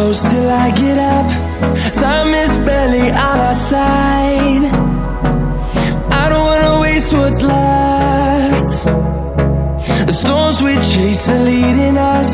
close till I get up. Time is barely on our side. I don't wanna waste what's left. The storms we chase are leading us